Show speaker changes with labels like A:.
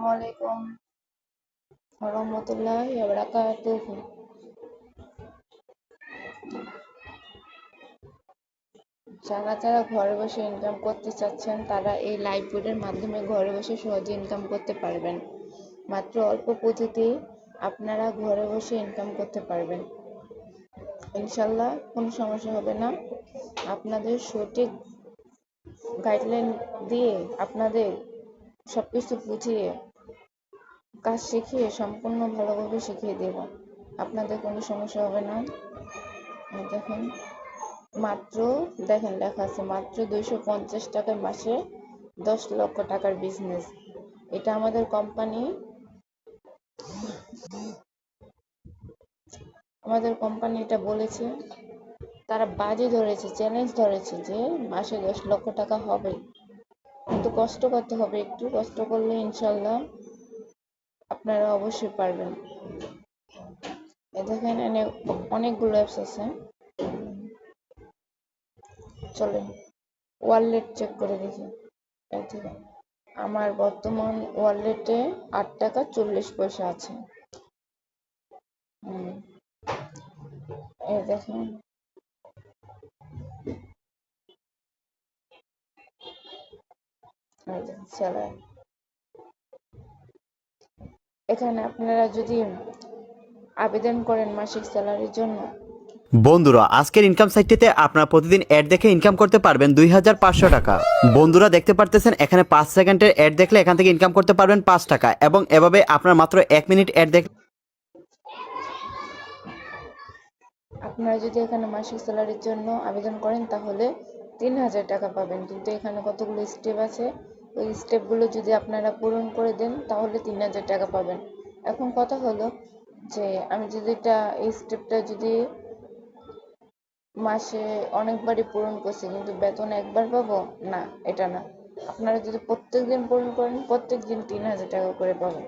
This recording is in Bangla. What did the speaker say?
A: আসসালামু আলাইকুম ওয়া বারাকাতুহু। যারা যারা ঘরে বসে ইনকাম করতে চাচ্ছেন তারা এই লাইভ বোর্ডের মাধ্যমে ঘরে বসে সহজে ইনকাম করতে পারবেন। মাত্র অল্প পুঁজিতেই আপনারা ঘরে বসে ইনকাম করতে পারবেন। ইনশাল্লাহ কোনো সমস্যা হবে না। আপনাদের সঠিক গাইডলাইন দিয়ে আপনাদের সবকিছু বুঝিয়ে কাজ শিখিয়ে সম্পূর্ণ ভালোভাবে শিখিয়ে দেব। আপনাদের কোনো সমস্যা হবে না। দেখেন মাত্র দেখেন লেখা আছে মাত্র 250 টাকায় মাসে 10 লক্ষ টাকার বিজনেস। এটা আমাদের কোম্পানি এটা বলেছে। তারা বাজি ধরেছে, চ্যালেঞ্জ ধরেছে যে মাসে 10 লক্ষ টাকা হবে, কিন্তু কষ্ট করতে হবে। একটু কষ্ট করলে ইনশাল্লাহ আপনারা অবশ্যই পারবেন। দেখেন অনেকগুলো অ্যাপস আছে। চলেন ওয়ালেট চেক করে দেখি। আমার বর্তমান ওয়ালেটে 8 টাকা 40 পয়সা আছে। এই দেখেন স্যালারি। এখানে আপনারা যদি আবেদন করেন মাসিক স্যালারির জন্য,
B: বন্ধুরা আজকের ইনকাম সাইটটিতে আপনারা প্রতিদিন অ্যাড দেখে ইনকাম করতে পারবেন 2500 টাকা। বন্ধুরা দেখতে পারতেছেন এখানে 5 সেকেন্ডের অ্যাড দেখলে এখান থেকে ইনকাম করতে পারবেন 5 টাকা, এবং এভাবে আপনার মাত্র 1 মিনিট অ্যাড দেখলে
A: আপনারা যদি এখানে মাসিক স্যালারির জন্য আবেদন করেন তাহলে 3000 টাকা পাবেন। কিন্তু এখানে কতগুলো স্টেপ আছে, ওই স্টেপগুলো যদি আপনারা পূরণ করে দেন তাহলে 3000 টাকা পাবেন। এখন কথা হলো যে আমি যদি এই স্টেপটা যদি মাসে অনেকবারই পূরণ করছি কিন্তু বেতন একবার পাবো না, এটা না। আপনারা যদি প্রত্যেকদিন পূরণ করেন প্রত্যেকদিন 3000 টাকা করে পাবেন।